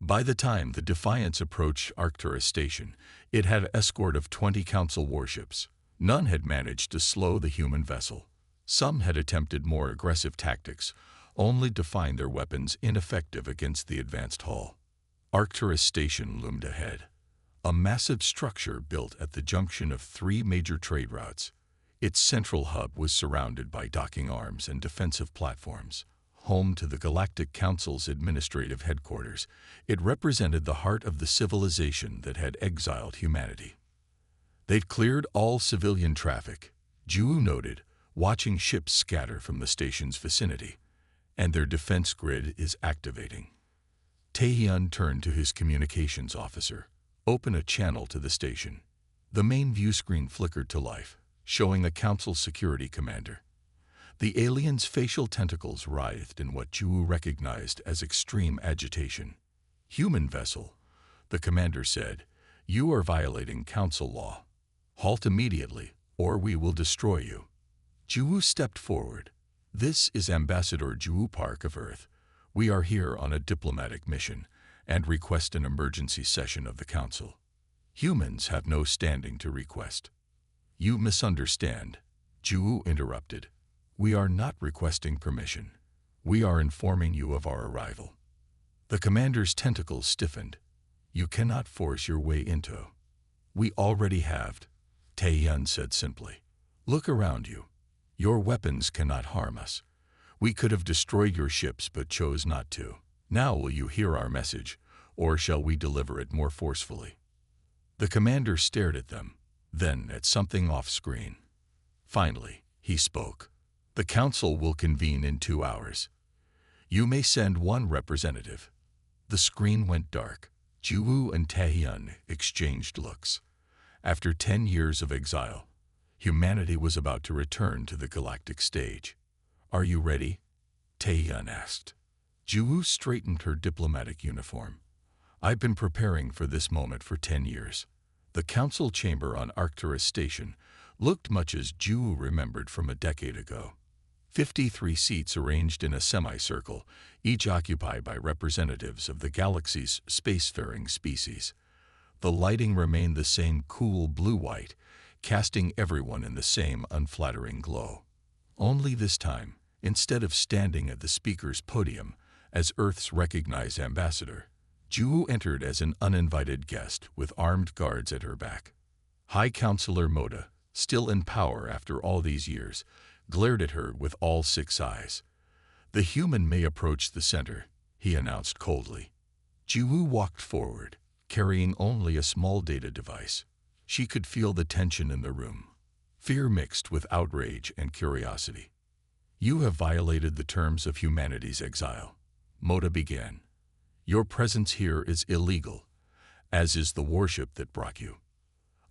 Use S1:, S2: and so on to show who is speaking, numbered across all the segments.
S1: By the time the Defiance approached Arcturus Station, it had an escort of 20 Council warships. None had managed to slow the human vessel. Some had attempted more aggressive tactics, only to find their weapons ineffective against the advanced hull. Arcturus Station loomed ahead, a massive structure built at the junction of 3 major trade routes. Its central hub was surrounded by docking arms and defensive platforms. Home to the Galactic Council's administrative headquarters, it represented the heart of the civilization that had exiled humanity. They'd cleared all civilian traffic, Ju noted, watching ships scatter from the station's vicinity, and their defense grid is activating. Taehyun turned to his communications officer. Open a channel to the station. The main view screen flickered to life, showing the Council security commander. The alien's facial tentacles writhed in what Ju recognized as extreme agitation. "Human vessel," the commander said, "you are violating Council law. Halt immediately, or we will destroy you." Ju stepped forward. "This is Ambassador Ju Park of Earth. We are here on a diplomatic mission and request an emergency session of the Council." "Humans have no standing to request." "You misunderstand," Ju interrupted. "We are not requesting permission. We are informing you of our arrival." The commander's tentacles stiffened. "You cannot force your way into." "We already have," Taehyun said simply. "Look around you. Your weapons cannot harm us. We could have destroyed your ships but chose not to. Now will you hear our message, or shall we deliver it more forcefully?" The commander stared at them, then at something off-screen. Finally, he spoke. "The Council will convene in 2 hours. You may send 1 representative." The screen went dark. Ju and Taehyun exchanged looks. After 10 years of exile, humanity was about to return to the galactic stage. "Are you ready?" Taehyun asked. Ju straightened her diplomatic uniform. "I've been preparing for this moment for 10 years. The Council chamber on Arcturus Station looked much as Ju remembered from a decade ago. 53 seats arranged in a semicircle, each occupied by representatives of the galaxy's spacefaring species. The lighting remained the same cool blue-white, casting everyone in the same unflattering glow. Only this time, instead of standing at the speaker's podium as Earth's recognized ambassador, Ju entered as an uninvited guest with armed guards at her back. High Counselor Moda, still in power after all these years, glared at her with all 6 eyes. "The human may approach the center," he announced coldly. Ju walked forward, carrying only a small data device. She could feel the tension in the room, fear mixed with outrage and curiosity. "You have violated the terms of humanity's exile," Moda began. "Your presence here is illegal, as is the warship that brought you."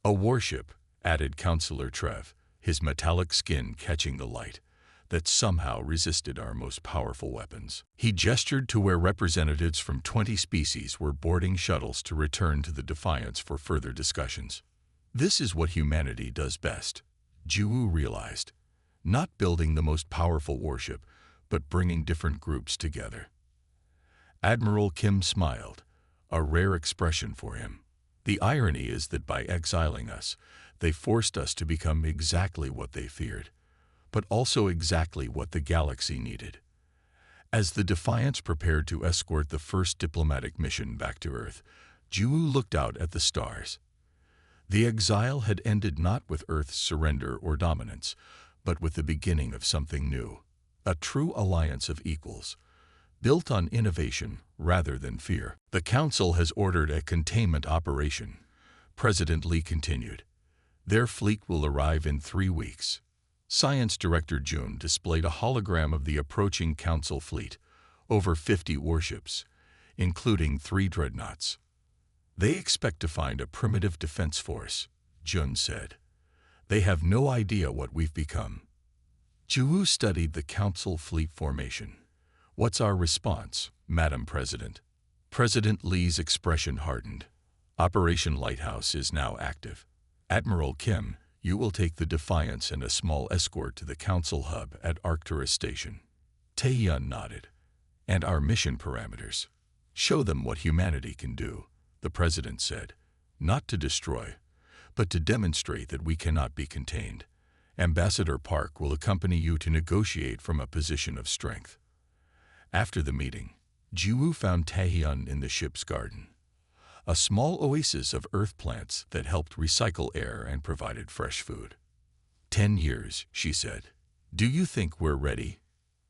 S1: "A warship," added Counselor Trev, his metallic skin catching the light, "that somehow resisted our most powerful weapons." He gestured to where representatives from 20 species were boarding shuttles to return to the Defiance for further discussions. This is what humanity does best, Ju realized. Not building the most powerful warship, but bringing different groups together. Admiral Kim smiled, a rare expression for him. "The irony is that by exiling us, they forced us to become exactly what they feared, but also exactly what the galaxy needed." As the Defiance prepared to escort the first diplomatic mission back to Earth, Ju looked out at the stars. The exile had ended not with Earth's surrender or dominance, but with the beginning of something new, a true alliance of equals, built on innovation rather than fear. "The Council has ordered a containment operation," President Lee continued. "Their fleet will arrive in 3 weeks. Science Director Jun displayed a hologram of the approaching Council fleet, over 50 warships, including 3 dreadnoughts. "They expect to find a primitive defense force," Jun said. "They have no idea what we've become." Ju studied the Council fleet formation. "What's our response, Madam President?" President Lee's expression hardened. "Operation Lighthouse is now active. Admiral Kim, you will take the Defiance and a small escort to the Council hub at Arcturus Station." Taehyun nodded. "And our mission parameters?" Show them what humanity can do, the president said. Not to destroy, but to demonstrate that we cannot be contained. Ambassador Park will accompany you to negotiate from a position of strength. After the meeting, Jiwoo found Taehyun in the ship's garden, a small oasis of earth plants that helped recycle air and provided fresh food. 10 years, she said. Do you think we're ready?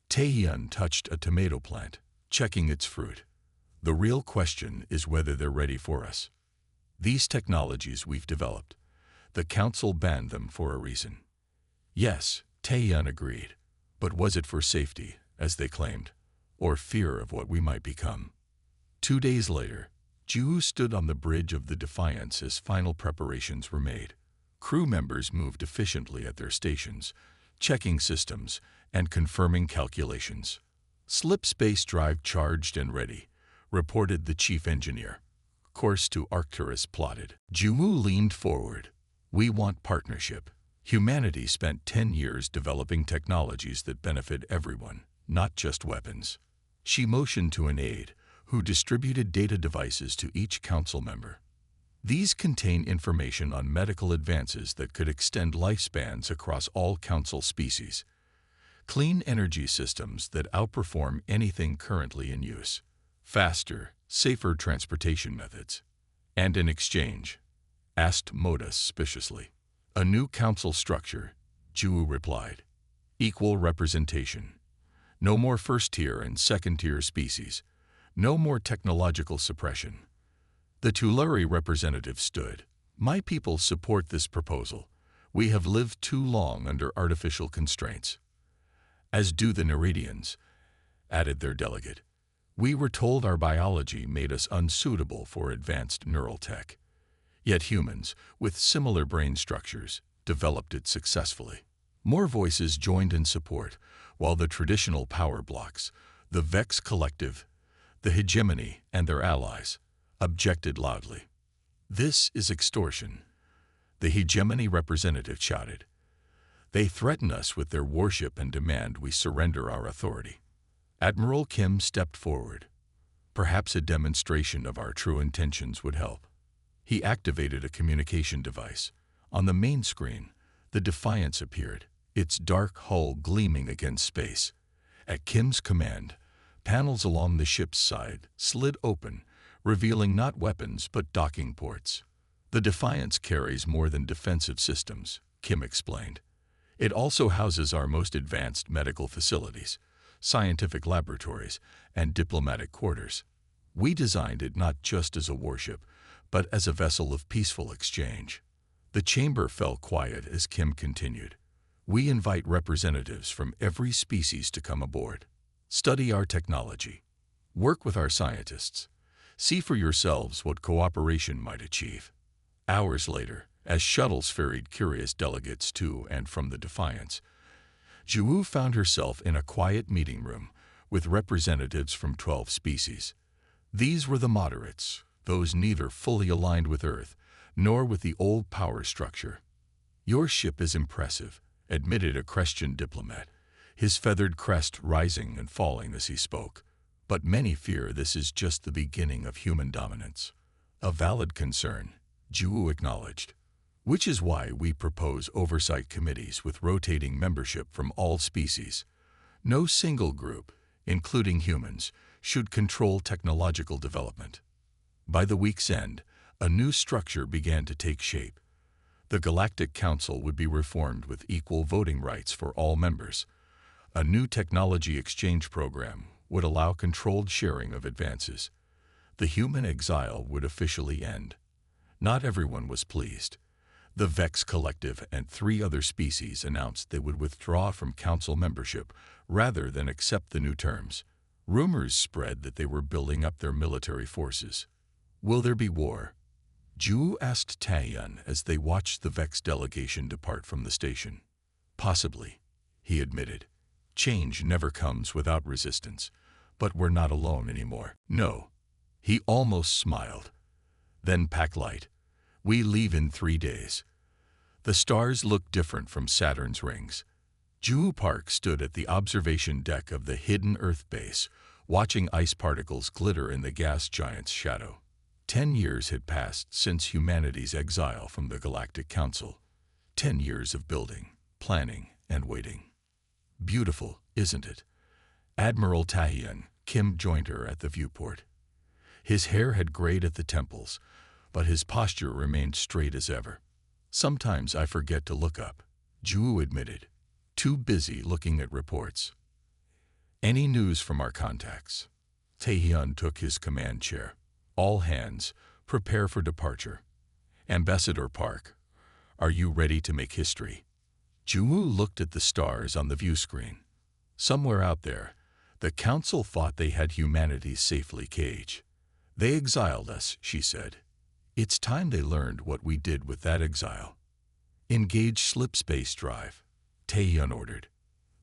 S1: Taehyun touched a tomato plant, checking its fruit. The real question is whether they're ready for us. These technologies we've developed, the council banned them for a reason. Yes, Taehyun agreed. But was it for safety, as they claimed, or fear of what we might become? 2 days later, Jiwoo stood on the bridge of the Defiance as final preparations were made. Crew members moved efficiently at their stations, checking systems and confirming calculations. Slip space drive charged and ready, reported the chief engineer. Course to Arcturus plotted. Jiwoo leaned forward. We want partnership. Humanity spent 10 years developing technologies that benefit everyone, not just weapons. She motioned to an aide, who distributed data devices to each council member. These contain information on medical advances that could extend lifespans across all council species. Clean energy systems that outperform anything currently in use. Faster, safer transportation methods. And in exchange, asked Moda suspiciously. A new council structure, Jiwoo replied. Equal representation. No more first-tier and second-tier species. No more technological suppression. The Tulare representative stood. My people support this proposal. We have lived too long under artificial constraints. As do the Neridians, added their delegate. We were told our biology made us unsuitable for advanced neural tech. Yet humans, with similar brain structures, developed it successfully. More voices joined in support, while the traditional power blocks, the Vex Collective, the Hegemony, and their allies, objected loudly. This is extortion, the Hegemony representative shouted. They threaten us with their warship and demand we surrender our authority. Admiral Kim stepped forward. Perhaps a demonstration of our true intentions would help. He activated a communication device. On the main screen, the Defiance appeared, its dark hull gleaming against space. At Kim's command, panels along the ship's side slid open, revealing not weapons but docking ports. The Defiance carries more than defensive systems, Kim explained. It also houses our most advanced medical facilities, scientific laboratories, and diplomatic quarters. We designed it not just as a warship, but as a vessel of peaceful exchange. The chamber fell quiet as Kim continued. We invite representatives from every species to come aboard. Study our technology. Work with our scientists. See for yourselves what cooperation might achieve. Hours later, as shuttles ferried curious delegates to and from the Defiance, Jiwoo found herself in a quiet meeting room with representatives from 12 species. These were the moderates, those neither fully aligned with Earth nor with the old power structure. Your ship is impressive, admitted a Christian diplomat, his feathered crest rising and falling as he spoke. But many fear this is just the beginning of human dominance. A valid concern, Jiwoo acknowledged. Which is why we propose oversight committees with rotating membership from all species. No single group, including humans, should control technological development. By the week's end, a new structure began to take shape. The Galactic Council would be reformed with equal voting rights for all members. A new technology exchange program would allow controlled sharing of advances. The human exile would officially end. Not everyone was pleased. The Vex Collective and 3 other species announced they would withdraw from council membership rather than accept the new terms. Rumors spread that they were building up their military forces. Will there be war? Jiwoo asked Taehyun as they watched the Vex delegation depart from the station. Possibly, he admitted. Change never comes without resistance, but we're not alone anymore. No. He almost smiled. Then pack light. We leave in 3 days. The stars looked different from Saturn's rings. Jiwoo Park stood at the observation deck of the hidden Earth base, watching ice particles glitter in the gas giant's shadow. 10 years had passed since humanity's exile from the Galactic Council. 10 years of building, planning, and waiting. Beautiful, isn't it? Admiral Tahian Kim joined her at the viewport. His hair had grayed at the temples, but his posture remained straight as ever. Sometimes I forget to look up, Ju admitted, too busy looking at reports. Any news from our contacts? Taehyun took his command chair. All hands, prepare for departure. Ambassador Park, are you ready to make history? Ju looked at the stars on the view screen. Somewhere out there, the Council thought they had humanity safely caged. They exiled us, she said. It's time they learned what we did with that exile. Engage slip space drive, Taehyun ordered.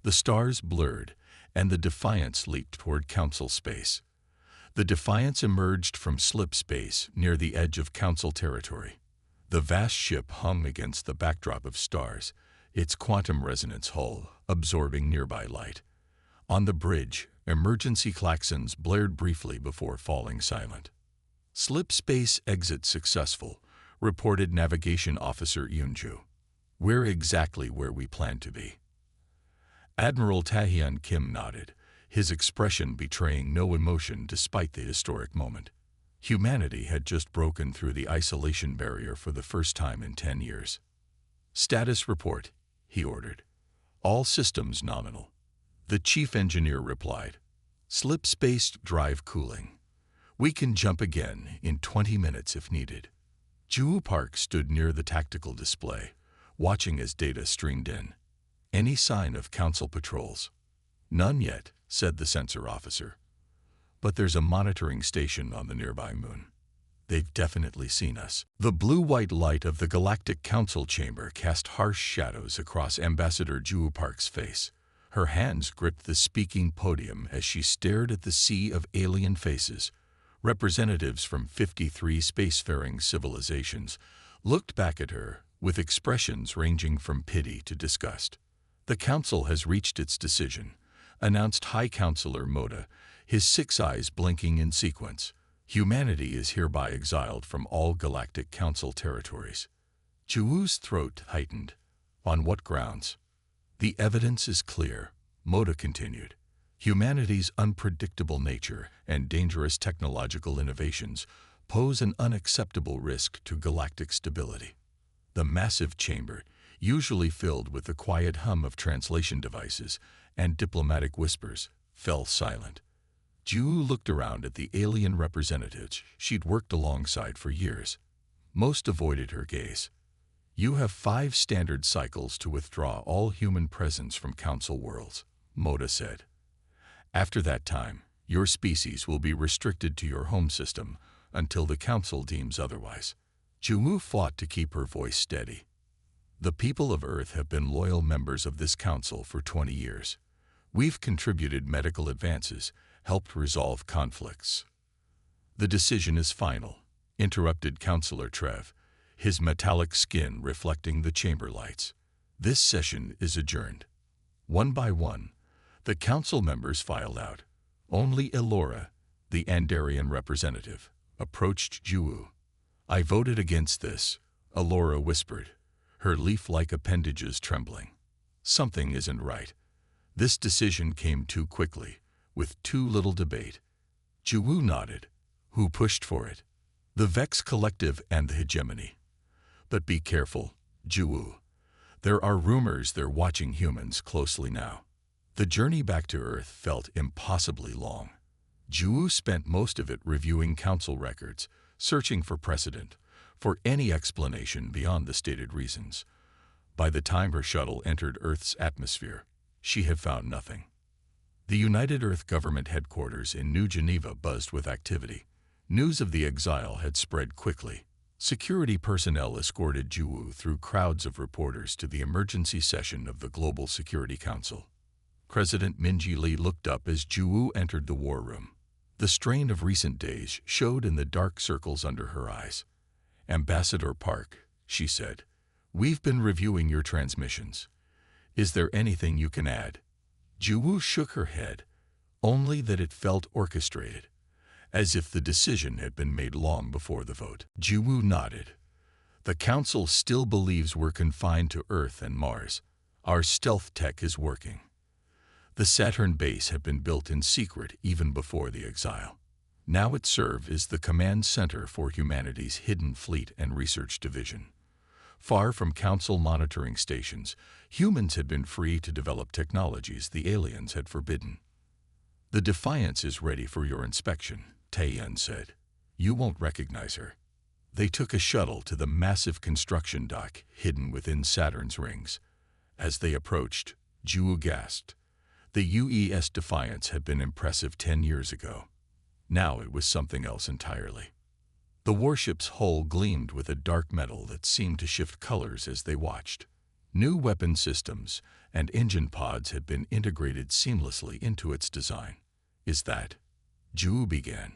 S1: The stars blurred, and the Defiance leaped toward Council space. The Defiance emerged from slip space near the edge of Council territory. The vast ship hung against the backdrop of stars, its quantum resonance hull absorbing nearby light. On the bridge, emergency klaxons blared briefly before falling silent. Slip space exit successful, reported Navigation Officer Yoonju. We're exactly where we planned to be. Admiral Taehyun Kim nodded, his expression betraying no emotion despite the historic moment. Humanity had just broken through the isolation barrier for the first time in 10 years. Status report, he ordered. All systems nominal. The chief engineer replied. Slip space drive cooling. We can jump again in 20 minutes if needed. Ju Park stood near the tactical display, watching as data streamed in. Any sign of Council patrols? None yet, said the sensor officer. But there's a monitoring station on the nearby moon. They've definitely seen us. The blue-white light of the Galactic Council chamber cast harsh shadows across Ambassador Ju Park's face. Her hands gripped the speaking podium as she stared at the sea of alien faces. Representatives from 53 spacefaring civilizations looked back at her with expressions ranging from pity to disgust. The Council has reached its decision, announced High Counselor Moda, his 6 eyes blinking in sequence. Humanity is hereby exiled from all Galactic Council territories. Juwoo's throat tightened. On what grounds? The evidence is clear, Moda continued. Humanity's unpredictable nature and dangerous technological innovations pose an unacceptable risk to galactic stability. The massive chamber, usually filled with the quiet hum of translation devices and diplomatic whispers, fell silent. Ju looked around at the alien representatives she'd worked alongside for years. Most avoided her gaze. You have 5 standard cycles to withdraw all human presence from Council worlds, Moda said. After that time, your species will be restricted to your home system until the Council deems otherwise. Ju fought to keep her voice steady. The people of Earth have been loyal members of this Council for 20 years. We've contributed medical advances, helped resolve conflicts. The decision is final, interrupted Counselor Trev, his metallic skin reflecting the chamber lights. This session is adjourned. One by one, the Council members filed out. Only Elora, the Andarian representative, approached Ju. I voted against this, Elora whispered, her leaf-like appendages trembling. Something isn't right. This decision came too quickly, with too little debate. Ju nodded. Who pushed for it? The Vex Collective and the Hegemony. But be careful, Ju. There are rumors they're watching humans closely now. The journey back to Earth felt impossibly long. Ju spent most of it reviewing Council records, searching for precedent, for any explanation beyond the stated reasons. By the time her shuttle entered Earth's atmosphere, she had found nothing. The United Earth Government headquarters in New Geneva buzzed with activity. News of the exile had spread quickly. Security personnel escorted Ju through crowds of reporters to the emergency session of the Global Security Council. President Minji Lee looked up as Ju entered the war room. The strain of recent days showed in the dark circles under her eyes. Ambassador Park, she said, we've been reviewing your transmissions. Is there anything you can add? Ju shook her head. only that it felt orchestrated, as if the decision had been made long before the vote. Jiwoo nodded. The Council still believes we're confined to Earth and Mars. Our stealth tech is working. The Saturn base had been built in secret even before the exile. Now it serves as the command center for humanity's hidden fleet and research division. Far from Council monitoring stations, humans had been free to develop technologies the aliens had forbidden. The Defiance is ready for your inspection, Tae-yun said. You won't recognize her. They took a shuttle to the massive construction dock hidden within Saturn's rings. As they approached, Jiwoo gasped. The UES Defiance had been impressive 10 years ago. Now it was something else entirely. The warship's hull gleamed with a dark metal that seemed to shift colors as they watched. New weapon systems and engine pods had been integrated seamlessly into its design. Is that? Jiwoo began.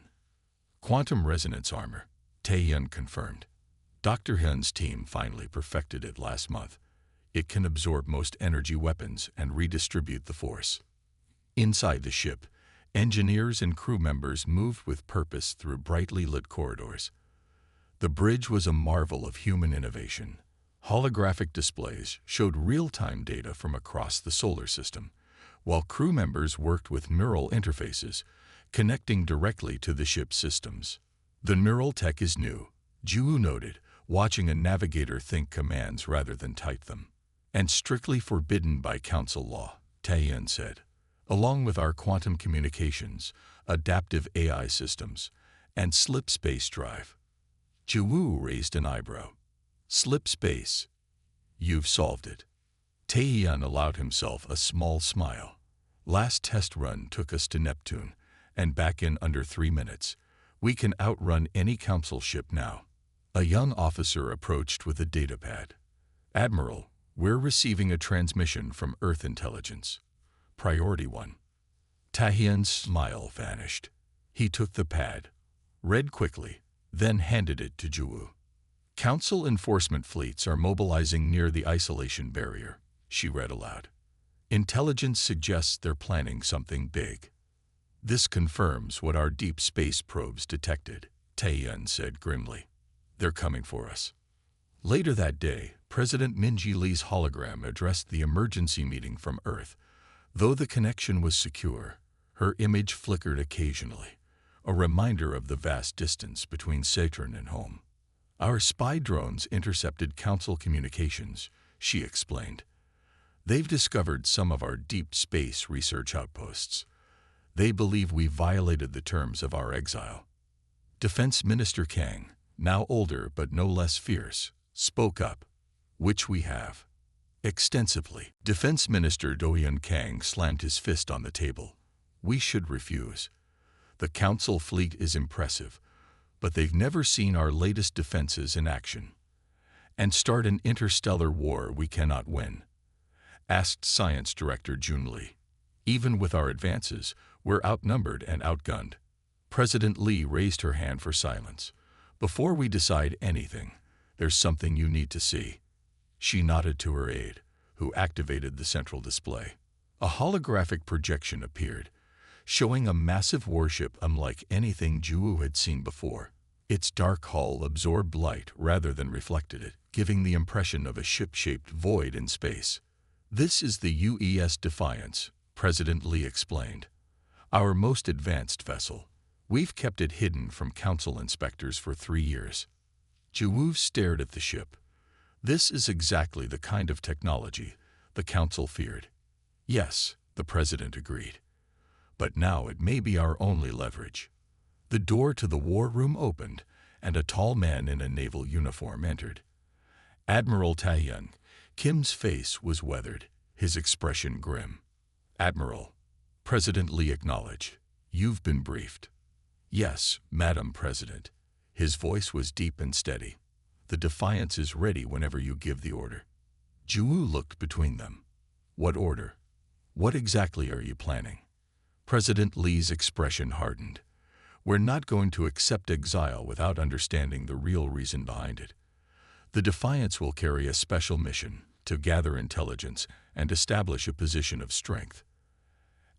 S1: Quantum resonance armor, Tae-yun confirmed. Dr. Hyun's team finally perfected it last month. It can absorb most energy weapons and redistribute the force. Inside the ship, engineers and crew members moved with purpose through brightly lit corridors. The bridge was a marvel of human innovation. Holographic displays showed real-time data from across the solar system, while crew members worked with neural interfaces, connecting directly to the ship's systems. The neural tech is new, Jiwoo noted, watching a navigator think commands rather than type them. And strictly forbidden by Council law, Tae-yun said. Along with our quantum communications, adaptive AI systems, and slip space drive. Jiwoo raised an eyebrow. Slip space. You've solved it. Tae-yun allowed himself a small smile. Last test run took us to Neptune, and back in under 3 minutes. We can outrun any Council ship now. A young officer approached with a datapad. Admiral, we're receiving a transmission from Earth Intelligence. Priority 1. Tae-yun's smile vanished. He took the pad, read quickly, then handed it to Jiwoo. Council enforcement fleets are mobilizing near the isolation barrier, she read aloud. Intelligence suggests they're planning something big. This confirms what our deep space probes detected, Tae-yun said grimly. They're coming for us. Later that day, President Min-ji Lee's hologram addressed the emergency meeting from Earth. Though the connection was secure, her image flickered occasionally, a reminder of the vast distance between Saturn and home. Our spy drones intercepted Council communications, she explained. They've discovered some of our deep space research outposts. They believe we violated the terms of our exile. Defense Minister Kang, now older but no less fierce, spoke up, which we have. Extensively. Defense Minister Do-yeon Kang slammed his fist on the table. We should refuse. The Council fleet is impressive, but they've never seen our latest defenses in action. And start an interstellar war we cannot win, asked Science Director Jun Lee. Even with our advances, we're outnumbered and outgunned. President Lee raised her hand for silence. Before we decide anything, there's something you need to see. She nodded to her aide, who activated the central display. A holographic projection appeared, showing a massive warship unlike anything Jiwoo had seen before. Its dark hull absorbed light rather than reflected it, giving the impression of a ship-shaped void in space. This is the UES Defiance, President Lee explained. Our most advanced vessel. We've kept it hidden from Council inspectors for 3 years. Jiwoo stared at the ship. This is exactly the kind of technology the Council feared. Yes, the President agreed. But now it may be our only leverage. The door to the war room opened, and a tall man in a naval uniform entered. Admiral Tae-yun. Kim's face was weathered, his expression grim. Admiral, President Lee acknowledged. You've been briefed. Yes, Madam President. His voice was deep and steady. The Defiance is ready whenever you give the order. Jiwoo looked between them. What order? What exactly are you planning? President Lee's expression hardened. We're not going to accept exile without understanding the real reason behind it. The Defiance will carry a special mission to gather intelligence and establish a position of strength.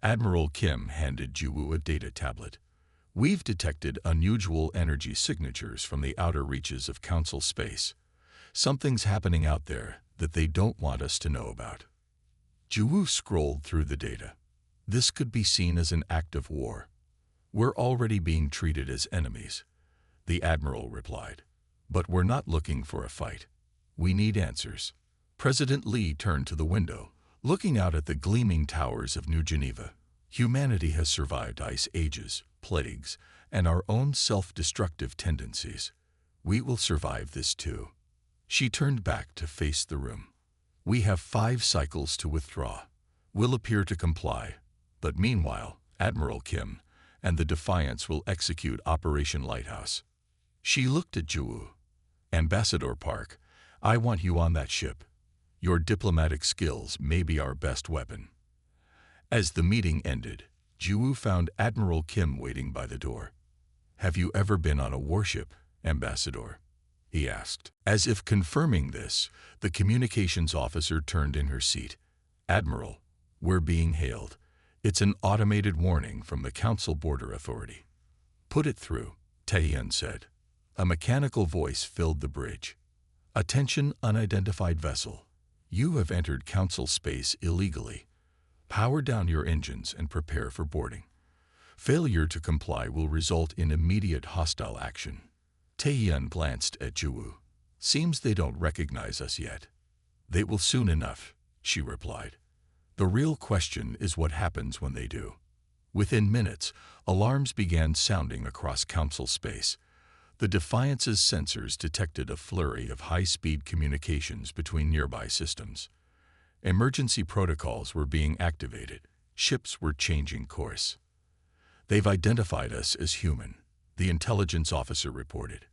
S1: Admiral Kim handed Jiwoo a data tablet. We've detected unusual energy signatures from the outer reaches of Council space. Something's happening out there that they don't want us to know about. Jiwoo scrolled through the data. This could be seen as an act of war. We're already being treated as enemies, the Admiral replied. But we're not looking for a fight. We need answers. President Lee turned to the window, looking out at the gleaming towers of New Geneva. Humanity has survived ice ages, plagues, and our own self-destructive tendencies. We will survive this too. She turned back to face the room. We have 5 cycles to withdraw. We'll appear to comply. But meanwhile, Admiral Kim and the Defiance will execute Operation Lighthouse. She looked at Jiwoo. Ambassador Park, I want you on that ship. Your diplomatic skills may be our best weapon. As the meeting ended, Jiwoo found Admiral Kim waiting by the door. Have you ever been on a warship, Ambassador? He asked. As if confirming this, the communications officer turned in her seat. Admiral, we're being hailed. It's an automated warning from the Council Border Authority. Put it through, Taehyun said. A mechanical voice filled the bridge. Attention, unidentified vessel. You have entered Council space illegally. Power down your engines and prepare for boarding. Failure to comply will result in immediate hostile action. Taehyun glanced at Jiwoo. Seems they don't recognize us yet. They will soon enough, she replied. The real question is what happens when they do. Within minutes, alarms began sounding across Council space. The Defiance's sensors detected a flurry of high-speed communications between nearby systems. Emergency protocols were being activated. Ships were changing course. They've identified us as human, the intelligence officer reported.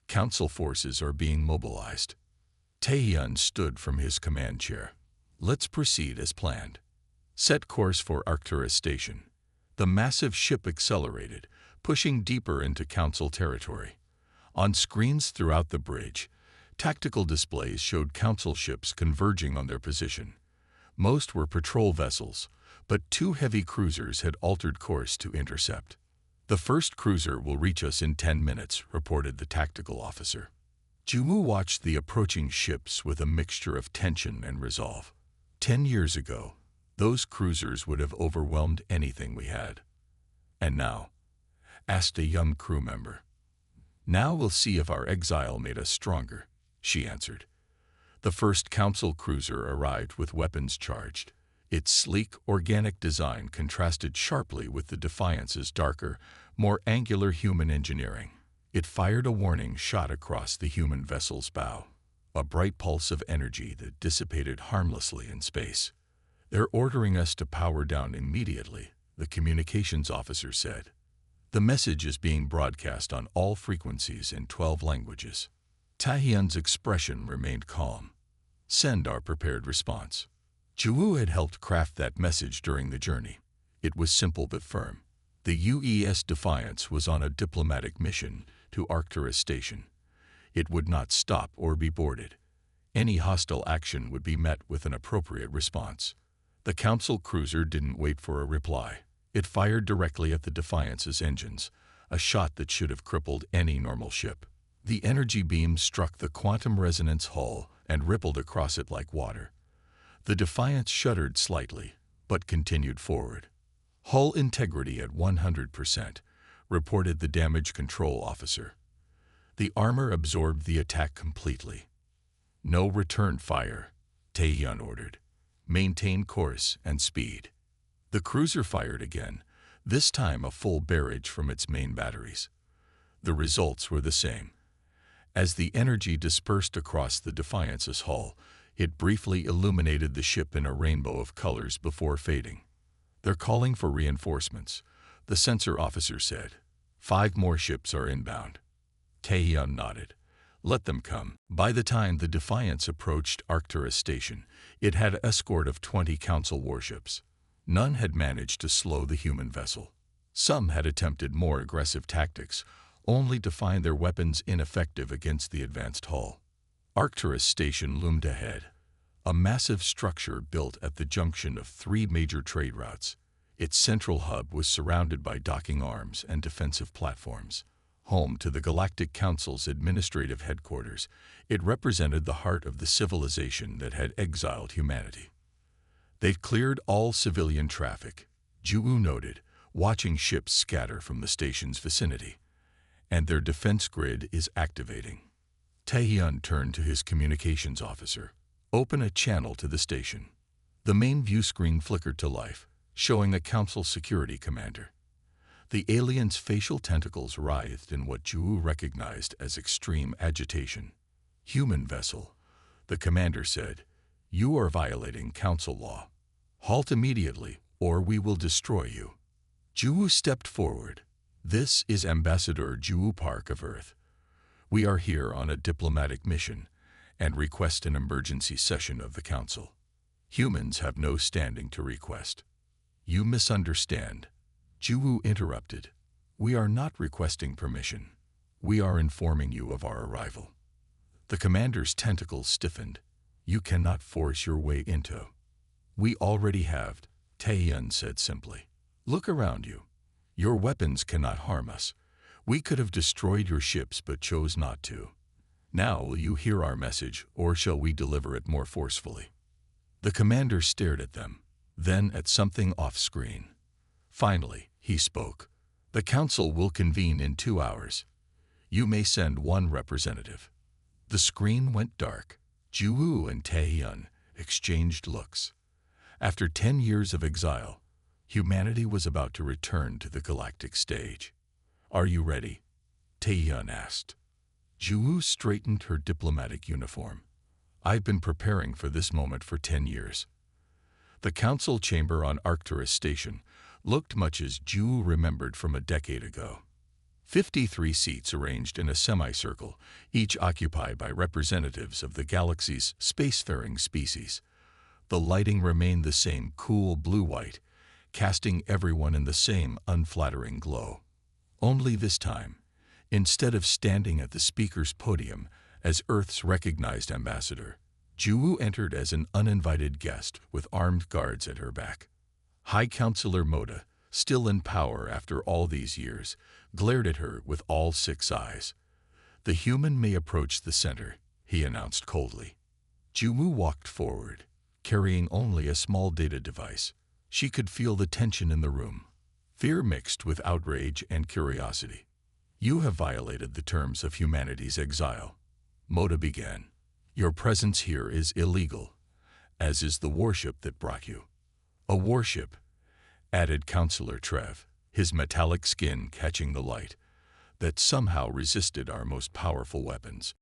S1: Council forces are being mobilized. Taehyun stood from his command chair. Let's proceed as planned. Set course for Arcturus Station. The massive ship accelerated, pushing deeper into Council territory. On screens throughout the bridge, tactical displays showed Council ships converging on their position. Most were patrol vessels, but 2 heavy cruisers had altered course to intercept. The first cruiser will reach us in 10 minutes, reported the tactical officer. Jiwoo watched the approaching ships with a mixture of tension and resolve. 10 years ago, those cruisers would have overwhelmed anything we had. And now? Asked a young crew member. Now we'll see if our exile made us stronger, she answered. The first Council cruiser arrived with weapons charged. Its sleek, organic design contrasted sharply with the Defiance's darker, more angular human engineering. It fired a warning shot across the human vessel's bow, a bright pulse of energy that dissipated harmlessly in space. They're ordering us to power down immediately, the communications officer said. The message is being broadcast on all frequencies in 12 languages. Taehyun's expression remained calm. Send our prepared response. Jiwoo had helped craft that message during the journey. It was simple but firm. The UES Defiance was on a diplomatic mission to Arcturus Station. It would not stop or be boarded. Any hostile action would be met with an appropriate response. The Council cruiser didn't wait for a reply. It fired directly at the Defiance's engines, a shot that should have crippled any normal ship. The energy beam struck the quantum resonance hull and rippled across it like water. The Defiance shuddered slightly, but continued forward. Hull integrity at 100%, reported the damage control officer. The armor absorbed the attack completely. No return fire, Taehyun ordered. Maintain course and speed. The cruiser fired again, this time a full barrage from its main batteries. The results were the same. As the energy dispersed across the Defiance's hull, it briefly illuminated the ship in a rainbow of colors before fading. They're calling for reinforcements, the sensor officer said. 5 more ships are inbound. Taehyun nodded. Let them come. By the time the Defiance approached Arcturus Station, it had an escort of 20 Council warships. None had managed to slow the human vessel. Some had attempted more aggressive tactics, only to find their weapons ineffective against the advanced hull. Arcturus Station loomed ahead, a massive structure built at the junction of 3 major trade routes. Its central hub was surrounded by docking arms and defensive platforms. Home to the Galactic Council's administrative headquarters, it represented the heart of the civilization that had exiled humanity. They've cleared all civilian traffic, Juwu noted, watching ships scatter from the station's vicinity. And their defense grid is activating. Taehyun turned to his communications officer. Open a channel to the station. The main view screen flickered to life, showing a council security commander. The alien's facial tentacles writhed in what Juwu recognized as extreme agitation. Human vessel, the commander said, you are violating council law. Halt immediately, or we will destroy you. Juwu stepped forward. This is Ambassador Juwu Park of Earth. We are here on a diplomatic mission and request an emergency session of the council. Humans have no standing to request. You misunderstand. Juwu interrupted. We are not requesting permission. We are informing you of our arrival. The commander's tentacles stiffened. You cannot force your way into. We already have, Taehyun said simply. Look around you. Your weapons cannot harm us. We could have destroyed your ships but chose not to. Now will you hear our message, or shall we deliver it more forcefully? The commander stared at them, then at something off-screen. Finally, he spoke. The council will convene in 2 hours. You may send one representative. The screen went dark. Juwu and Taehyun exchanged looks. After 10 years of exile, humanity was about to return to the galactic stage. Are you ready? Taehyun asked. Juwu straightened her diplomatic uniform. I've been preparing for this moment for 10 years. The council chamber on Arcturus Station looked much as Juwu remembered from a decade ago. 53 seats arranged in a semicircle, each occupied by representatives of the galaxy's spacefaring species. The lighting remained the same cool blue-white, casting everyone in the same unflattering glow. Only this time, instead of standing at the speaker's podium as Earth's recognized ambassador, Juwu entered as an uninvited guest with armed guards at her back. High Counselor Moda, still in power after all these years, glared at her with all 6 eyes. The human may approach the center, he announced coldly. Juwu walked forward, carrying only a small data device. She could feel the tension in the room, fear mixed with outrage and curiosity. You have violated the terms of humanity's exile, Moda began. Your presence here is illegal, as is the warship that brought you. A warship, added Counselor Trev, his metallic skin catching the light, that somehow resisted our most powerful weapons.